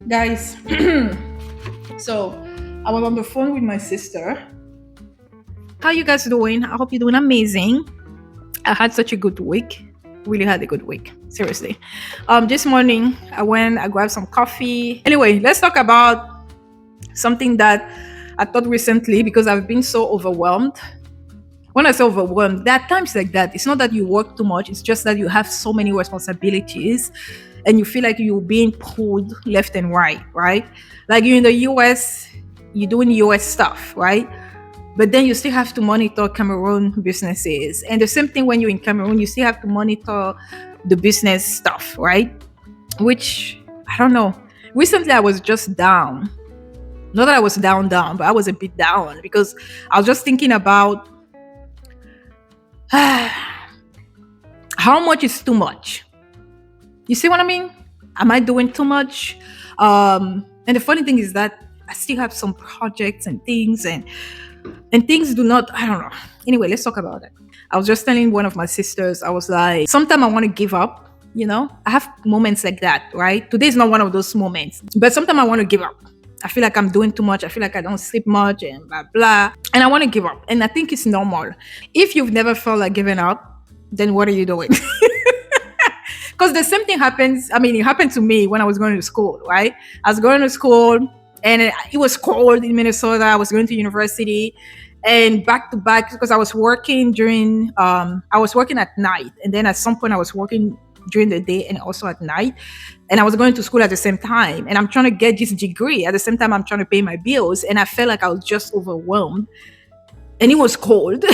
Guys, so I was on the phone with my sister. How you guys doing? I hope you're doing amazing. I had such a good week. Really had a good week. Seriously. This morning I grabbed some coffee. Anyway, let's talk about something that I thought recently because I've been so overwhelmed. When I say overwhelmed, there are times like that. It's not that you work too much, it's just that you have so many responsibilities and you feel like you're being pulled left and right, right? Like you're in the US, you're doing US stuff, right? But then you still have to monitor Cameroon businesses. And the same thing when you're in Cameroon, you still have to monitor the business stuff, right? Which, I don't know. Recently, I was just down. Not that I was down, but I was a bit down because I was just thinking about how much is too much. You see what I mean? Am I doing too much? And the funny thing is that I still have some projects and things and things do not, I don't know. Anyway, let's talk about it. I was just telling one of my sisters, I was like, sometimes I want to give up, you know? I have moments like that, right? Today is not one of those moments, but sometimes I want to give up. I feel like I'm doing too much. I feel like I don't sleep much and blah, blah. And I want to give up. And I think it's normal. If you've never felt like giving up, then what are you doing? Because the same thing happens. I mean, it happened to me when I was going to school, right? I was going to school and it was cold in Minnesota. I was going to university and back to back because I was working I was working at night. And then at some point I was working during the day and also at night. And I was going to school at the same time. And I'm trying to get this degree. At the same time, I'm trying to pay my bills. And I felt like I was just overwhelmed. And it was cold.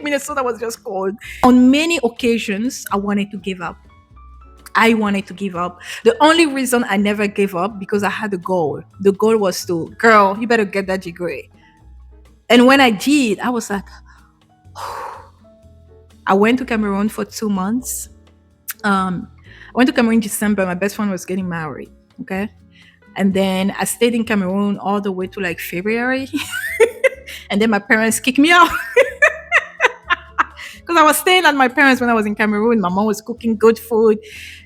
Minnesota was just cold. On many occasions, I wanted to give up. I wanted to give up. The only reason I never gave up because I had a goal. The goal was to, girl, you better get that degree. And when I did, I was like, I went to Cameroon for 2 months. I went to Cameroon in December. My best friend was getting married. Okay. And then I stayed in Cameroon all the way to like February. And then my parents kicked me out. Because I was staying at my parents when I was in Cameroon. My mom was cooking good food.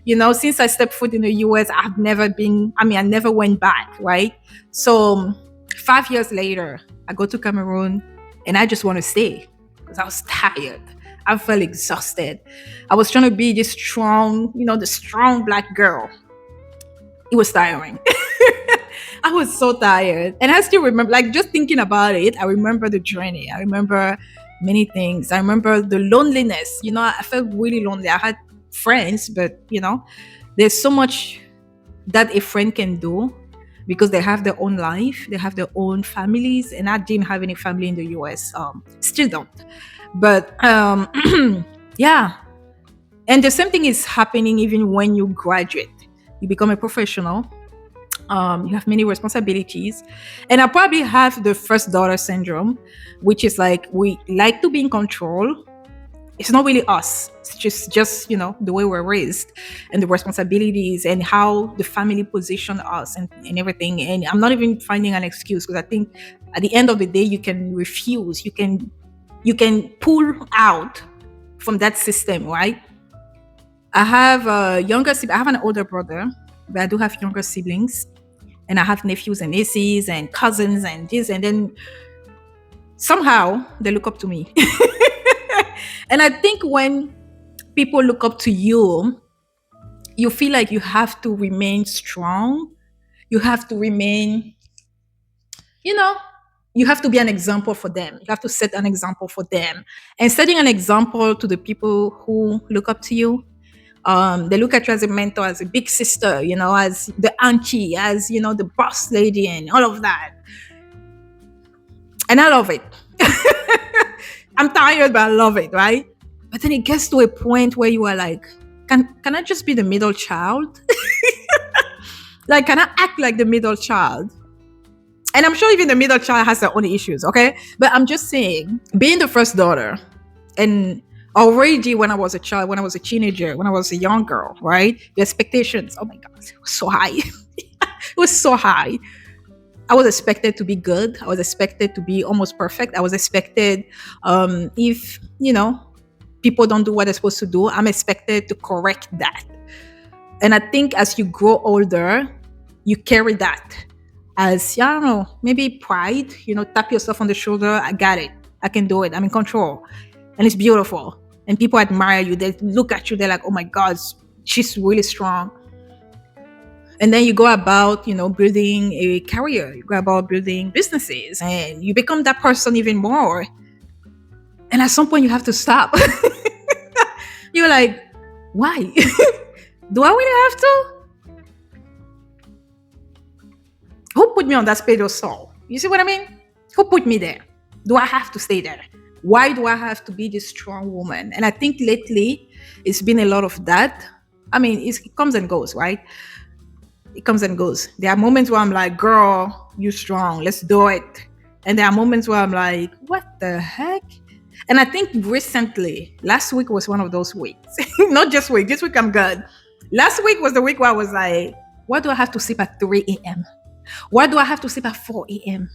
You know, since I stepped foot in the US, I never went back, right? So 5 years later, I go to Cameroon and I just want to stay because I was tired. I felt exhausted. I was trying to be this strong, the strong Black girl. It was tiring. I was so tired. And I still remember, like, just thinking about it, I remember the journey. I remember many things. I remember the loneliness. I felt really lonely. I had friends, but, there's so much that a friend can do because they have their own life. They have their own families. And I didn't have any family in the US. Still don't. But yeah. And the same thing is happening even when you graduate. You become a professional. You have many responsibilities. And I probably have the first daughter syndrome, which is like we like to be in control. It's not really us. It's just the way we're raised and the responsibilities and how the family position us and everything. And I'm not even finding an excuse because I think at the end of the day, you can refuse. You can pull out from that system, right? I have I have an older brother, but I do have younger siblings. And I have nephews and nieces and cousins and this. And then somehow they look up to me. And I think when people look up to you, you feel like you have to remain strong. You have to remain, you have to be an example for them. You have to set an example for them. And setting an example to the people who look up to you, they look at you as a mentor, as a big sister, as the auntie, as, the boss lady and all of that. And I love it. I'm tired, but I love it, right? But then it gets to a point where you are like, can I just be the middle child? Like, can I act like the middle child? And I'm sure even the middle child has their own issues, okay? But I'm just saying, being the first daughter, and already when I was a child, when I was a teenager, when I was a young girl, right? The expectations, oh my God, it was so high. It was so high. I was expected to be good. I was expected to be almost perfect. I was expected, if, people don't do what they're supposed to do, I'm expected to correct that. And I think as you grow older, you carry that as, I don't know, maybe pride, tap yourself on the shoulder. I got it. I can do it. I'm in control. And it's beautiful. And people admire you. They look at you. They're like, oh my God, she's really strong. And then you go about, building a career. You go about building businesses and you become that person even more. And at some point you have to stop. You're like, why? Do I really have to? Who put me on that pedestal? You see what I mean? Who put me there? Do I have to stay there? Why do I have to be this strong woman? And I think lately it's been a lot of that. I mean, it comes and goes, right? It comes and goes. There are moments where I'm like, girl, you strong, let's do it. And there are moments where I'm like, what the heck? And I think recently, last week was one of those weeks. Not just week, this week I'm good. Last week was the week where I was like, why do I have to sleep at 3 a.m.? Why do I have to sleep at 4 a.m.?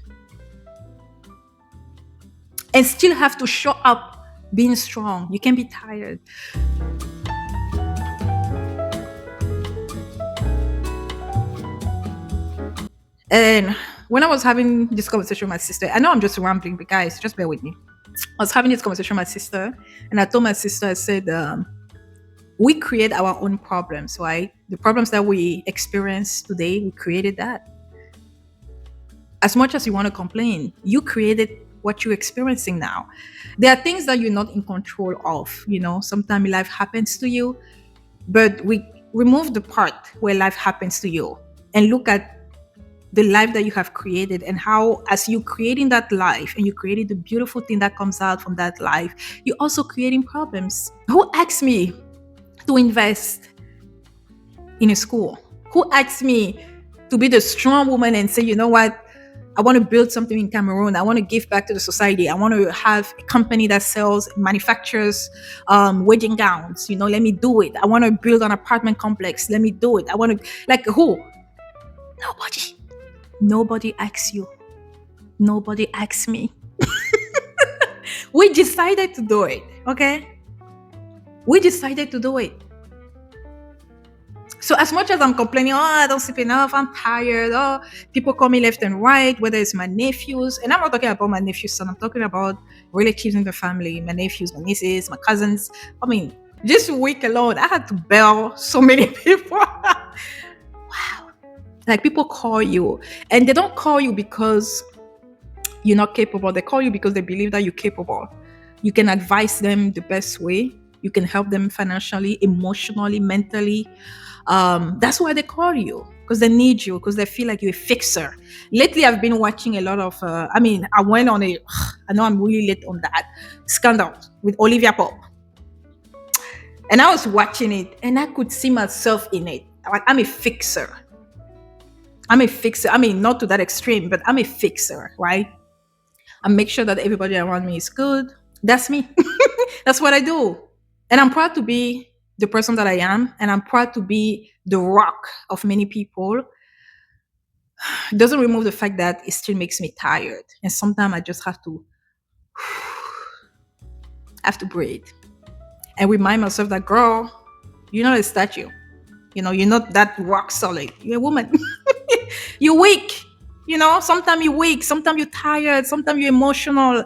And still have to show up being strong. You can be tired. And when I was having this conversation with my sister, I know I'm just rambling, but guys, just bear with me. I was having this conversation with my sister, and I told my sister, I said, we create our own problems, right? The problems that we experience today, we created that. As much as you want to complain, you created what you're experiencing now. There are things that you're not in control of. Sometimes life happens to you, but we remove the part where life happens to you and look at the life that you have created, and how, as you creating that life and you created the beautiful thing that comes out from that life, you're also creating problems. Who asked me to invest in a school? Who asked me to be the strong woman and say, you know what? I want to build something in Cameroon. I want to give back to the society. I want to have a company that manufactures wedding gowns. Let me do it. I want to build an apartment complex. Let me do it. I want to, like, who? Nobody. Nobody asks you. Nobody asks me. We decided to do it, okay? We decided to do it. So as much as I'm complaining, I don't sleep enough, I'm tired, people call me left and right, whether it's my nephews, and I'm not talking about my nephew's son, I'm talking about relatives in the family, my nephews, my nieces, my cousins. I mean, this week alone, I had to bail so many people. Wow. Like, people call you, and they don't call you because you're not capable. They call you because they believe that you're capable. You can advise them the best way. You can help them financially, emotionally, mentally. That's why they call you, because they need you, because they feel like you're a fixer. Lately, I've been watching a lot of, I went on I know I'm really late on that, scandal with Olivia Pope. And I was watching it, and I could see myself in it. Like, I'm a fixer. I mean, not to that extreme, but I'm a fixer, right? I make sure that everybody around me is good. That's me. That's what I do. And I'm proud to be the person that I am. And I'm proud to be the rock of many people. It doesn't remove the fact that it still makes me tired. And sometimes I just have to breathe and remind myself that, girl, you're not a statue. You're not that rock solid. You're a woman. You're weak. Sometimes you're weak. Sometimes you're tired. Sometimes you're emotional.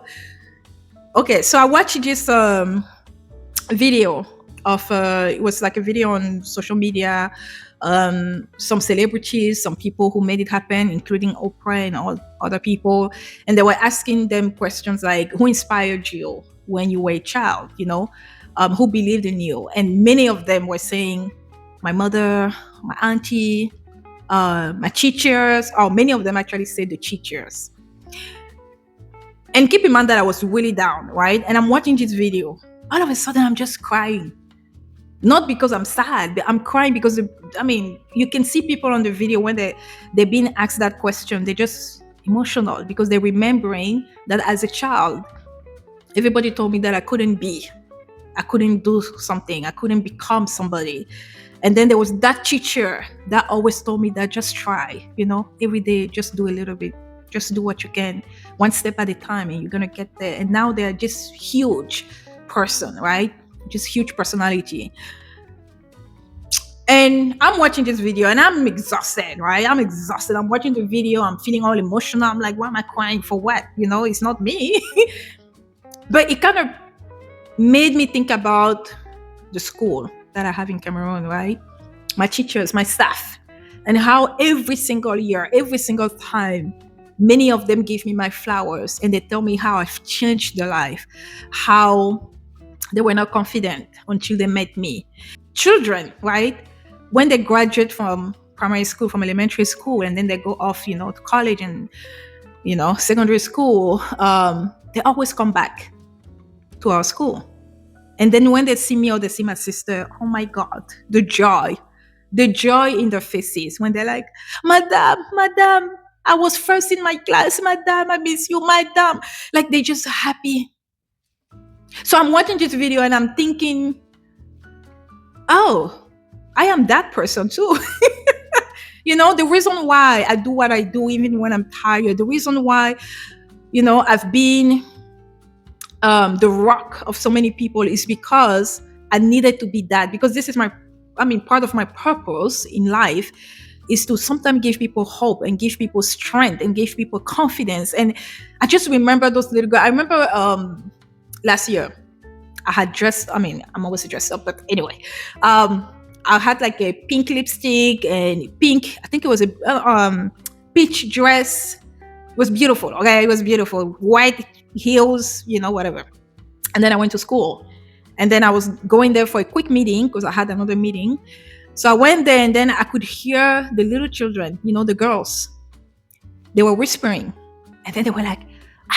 Okay, so I watched this video of, it was like a video on social media, some celebrities, some people who made it happen, including Oprah and all other people. And they were asking them questions like, who inspired you when you were a child? Who believed in you? And many of them were saying, my mother, my auntie, my teachers, or many of them actually said the teachers. And keep in mind that I was really down, right? And I'm watching this video. All of a sudden, I'm just crying. Not because I'm sad, but I'm crying because, you can see people on the video when they're being asked that question, they're just emotional because they're remembering that as a child, everybody told me that I couldn't do something, I couldn't become somebody. And then there was that teacher that always told me that just try, every day, just do a little bit, just do what you can, one step at a time, and you're going to get there. And now they're just huge person, right? Just huge personality. And I'm watching this video and I'm exhausted, right? I'm exhausted. I'm watching the video. I'm feeling all emotional. I'm like, why am I crying for what? It's not me. But it kind of made me think about the school that I have in Cameroon, right? My teachers, my staff, and how every single year, every single time, many of them give me my flowers and they tell me how I've changed their life, how they were not confident until they met me. Children, right? When they graduate from primary school, from elementary school, and then they go off, to college and, secondary school, they always come back to our school. And then when they see me or they see my sister, oh my God, the joy in their faces when they're like, Madam, I was first in my class, Madam, I miss you, Madam. Like they're just happy. So I'm watching this video and I'm thinking, oh, I am that person too. The reason why I do what I do, even when I'm tired, the reason why, I've been the rock of so many people is because I needed to be that. Because this is part of my purpose in life is to sometimes give people hope and give people strength and give people confidence. And I just remember those little girls. I remember last year, I had dressed, I'm always dressed up, but anyway, I had like a pink lipstick and pink, I think it was a peach dress. It was beautiful. Okay. It was beautiful. White heels, whatever. And then I went to school and then I was going there for a quick meeting because I had another meeting. So I went there and then I could hear the little children, the girls, they were whispering. And then they were like,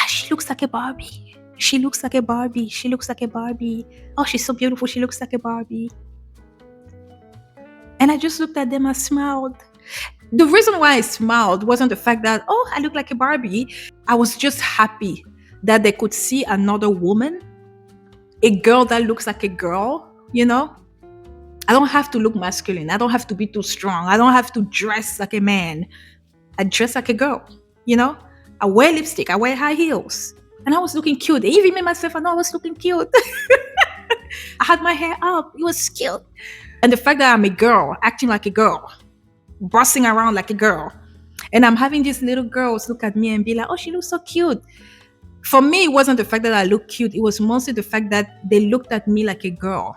she looks like a Barbie. She looks like a Barbie. She looks like a Barbie. Oh, she's so beautiful. She looks like a Barbie. And I just looked at them. I smiled. The reason why I smiled wasn't the fact that, oh, I look like a Barbie. I was just happy that they could see another woman, a girl that looks like a girl, I don't have to look masculine. I don't have to be too strong. I don't have to dress like a man. I dress like a girl, I wear lipstick. I wear high heels. And I was looking cute. It even made myself, I know I was looking cute. I had my hair up. It was cute. And the fact that I'm a girl, acting like a girl, bossing around like a girl, and I'm having these little girls look at me and be like, oh, she looks so cute. For me, it wasn't the fact that I look cute. It was mostly the fact that they looked at me like a girl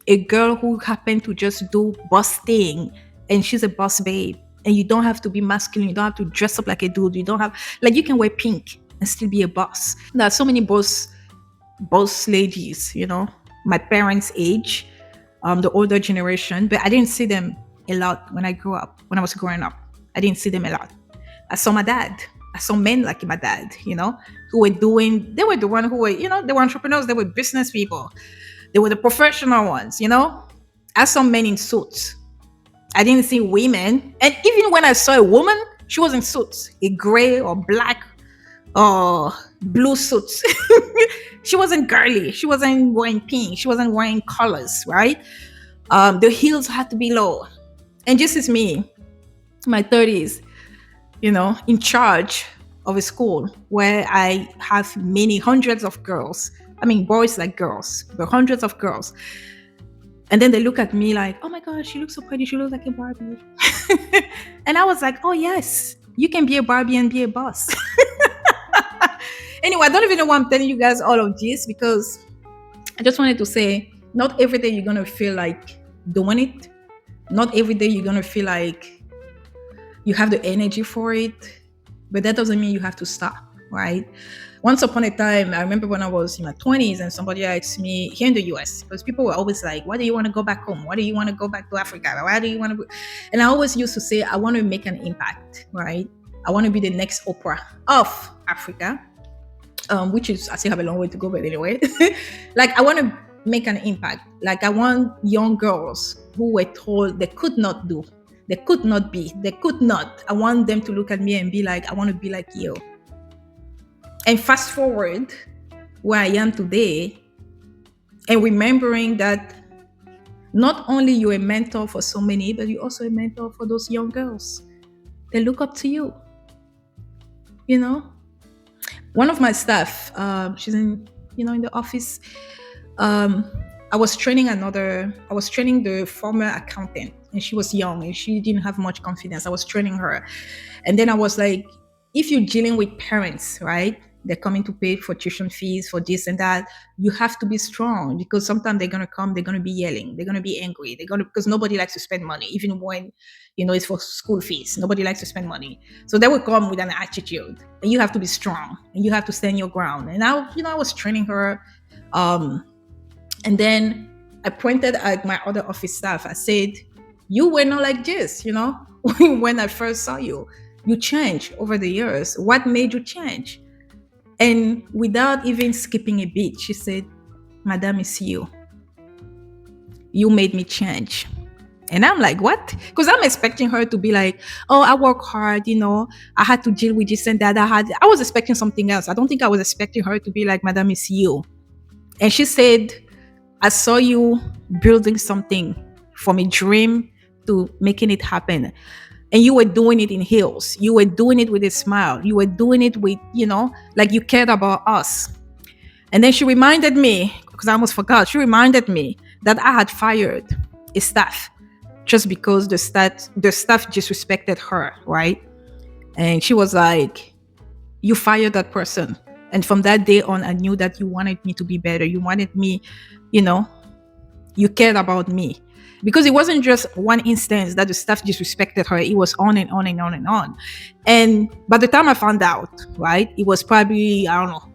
who happened to just do boss thing. And she's a boss babe. And you don't have to be masculine. You don't have to dress up like a dude. You don't have, you can wear pink and still be a boss. There are so many boss ladies, my parents' age, the older generation, but I didn't see them a lot when I was growing up. I didn't see them a lot. I saw my dad. I saw men like my dad, who were they were the one who were, they were entrepreneurs, they were business people. They were the professional ones, I saw men in suits. I didn't see women. And even when I saw a woman, she was in suits, a gray or black or blue suits. She wasn't girly. She wasn't wearing pink. She wasn't wearing colors, right? The heels had to be low. And just as me, my 30s, in charge of a school where I have many hundreds of girls. Boys like girls, but hundreds of girls. And then they look at me like, oh my God, she looks so pretty. She looks like a Barbie. And I was like, oh yes, you can be a Barbie and be a boss. Anyway, I don't even know why I'm telling you guys all of this, because I just wanted to say, not every day you're going to feel like doing it. Not every day you're going to feel like you have the energy for it. But that doesn't mean you have to stop, right? Once upon a time, I remember when I was in my 20s and somebody asked me here in the US, because people were always like, why do you want to go back home? Why do you want to go back to Africa? Why do you want to? And I always used to say, I want to make an impact, right? I want to be the next Oprah of Africa, which is, I still have a long way to go, but anyway. I want to make an impact. I want young girls who were told they could not do, they could not be, they could not. I want them to look at me and be like, I want to be like you. And fast forward where I am today, and remembering that not only you're a mentor for so many, but you're also a mentor for those young girls. They look up to you. One of my staff, she's in the office. I I was training the former accountant, and she was young and she didn't have much confidence. I was training her. And then I was like, if you're dealing with parents, right? They're coming to pay for tuition fees, for this and that. You have to be strong, because sometimes they're gonna come, they're gonna be yelling, they're gonna be angry, because nobody likes to spend money, even when it's for school fees. Nobody likes to spend money. So they will come with an attitude. And you have to be strong and you have to stand your ground. And I was training her. And then I pointed at my other office staff. I said, you were not like this, when I first saw you. You changed over the years. What made you change? And without even skipping a beat, she said, Madam, it's you. You made me change. And I'm like, what? Because I'm expecting her to be like, oh, I work hard, I had to deal with this and that. I was expecting something else. I don't think I was expecting her to be like, Madam, it's you. And she said, I saw you building something from a dream to making it happen. And you were doing it in heels. You were doing it with a smile. You were doing it with, like you cared about us. And then she reminded me, because I almost forgot, she reminded me that I had fired a staff just because the staff disrespected her, right? And she was like, you fired that person. And from that day on, I knew that you wanted me to be better. You wanted me, you cared about me. Because it wasn't just one instance that the staff disrespected her. It was on and on and on and on. And by the time I found out, right, it was probably, I don't know,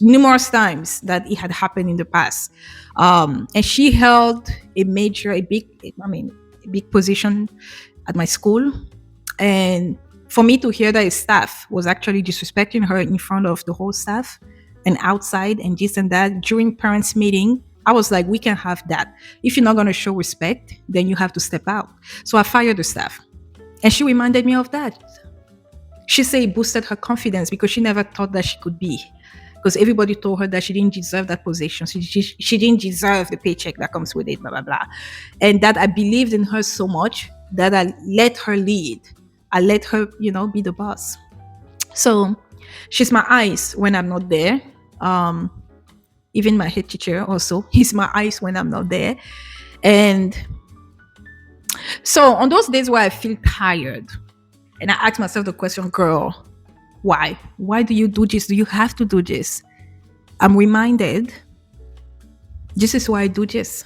numerous times that it had happened in the past. And she held a big position at my school. And for me to hear that a staff was actually disrespecting her in front of the whole staff and outside and this and that during parents' meeting, I was like, we can have that. If you're not going to show respect, then you have to step out. So I fired the staff. And she reminded me of that. She said it boosted her confidence because she never thought that she could be. Because everybody told her that she didn't deserve that position. She didn't deserve the paycheck that comes with it, blah, blah, blah. And that I believed in her so much that I let her lead. I let her, be the boss. So she's my eyes when I'm not there. Even my head teacher also, he's my eyes when I'm not there. And so on those days where I feel tired and I ask myself the question, girl, why? Why do you do this? Do you have to do this? I'm reminded, this is why I do this.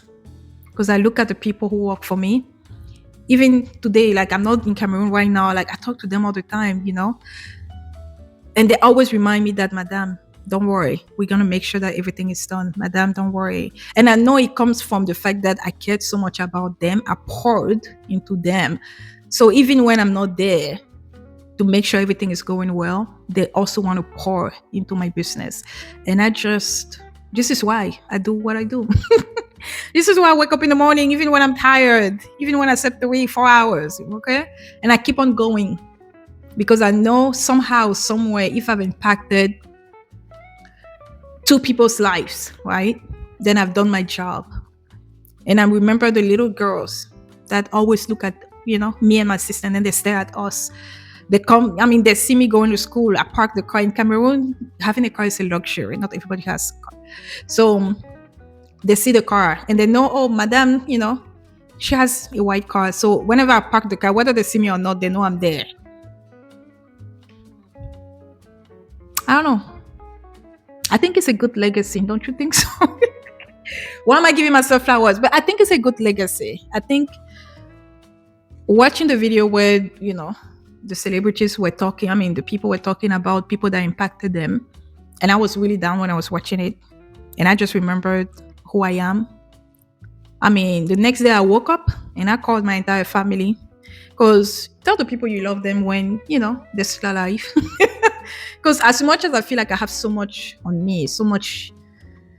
Because I look at the people who work for me. Even today, like I'm not in Cameroon right now, like I talk to them all the time, And they always remind me that, Madam, don't worry. We're going to make sure that everything is done. Madam, don't worry. And I know it comes from the fact that I cared so much about them. I poured into them. So even when I'm not there to make sure everything is going well, they also want to pour into my business. And this is why I do what I do. This is why I wake up in the morning, even when I'm tired, even when I slept away 4 hours, okay? And I keep on going because I know somehow, somewhere, if I've impacted 2 people's lives, right? Then I've done my job. And I remember the little girls that always look at, me and my sister, and then they stare at us. They see me going to school. I park the car in Cameroon. Having a car is a luxury. Not everybody has a car. So they see the car and they know, oh, Madam, she has a white car. So whenever I park the car, whether they see me or not, they know I'm there. I don't know. I think it's a good legacy. Don't you think so? Why am I giving myself flowers? But I think it's a good legacy. I think watching the video where, the celebrities were talking, the people were talking about people that impacted them. And I was really down when I was watching it. And I just remembered who I am. The next day I woke up and I called my entire family. Because tell the people you love them when, they're still alive. Because as much as I feel like I have so much on me, so much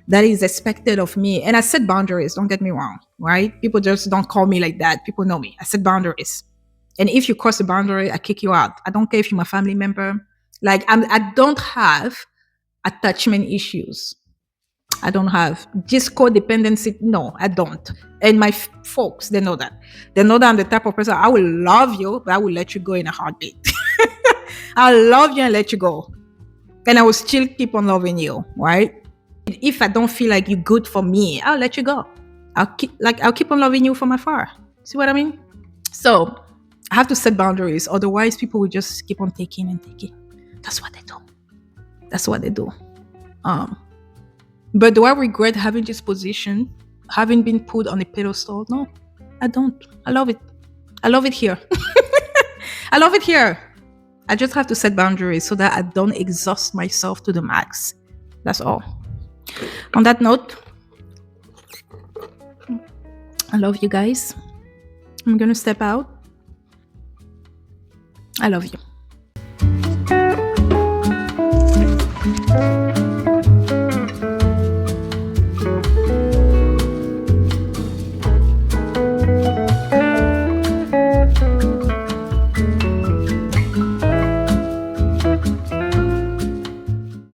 that is expected of me. And I set boundaries, don't get me wrong, right? People just don't call me like that. People know me. I set boundaries. And if you cross the boundary, I kick you out. I don't care if you're my family member. Like, I don't have attachment issues. I don't have just codependency. No, I don't. And my folks, they know that. They know that I'm the type of person, I will love you, but I will let you go in a heartbeat. I'll love you and let you go. And I will still keep on loving you, right? If I don't feel like you're good for me, I'll let you go. I'll keep on loving you from afar. See what I mean? So I have to set boundaries. Otherwise, people will just keep on taking and taking. That's what they do. That's what they do. But do I regret having this position, having been put on a pedestal? No, I don't. I love it. I love it here. I love it here. I just have to set boundaries so that I don't exhaust myself to the max. That's all. On that note, I love you guys. I'm going to step out. I love you.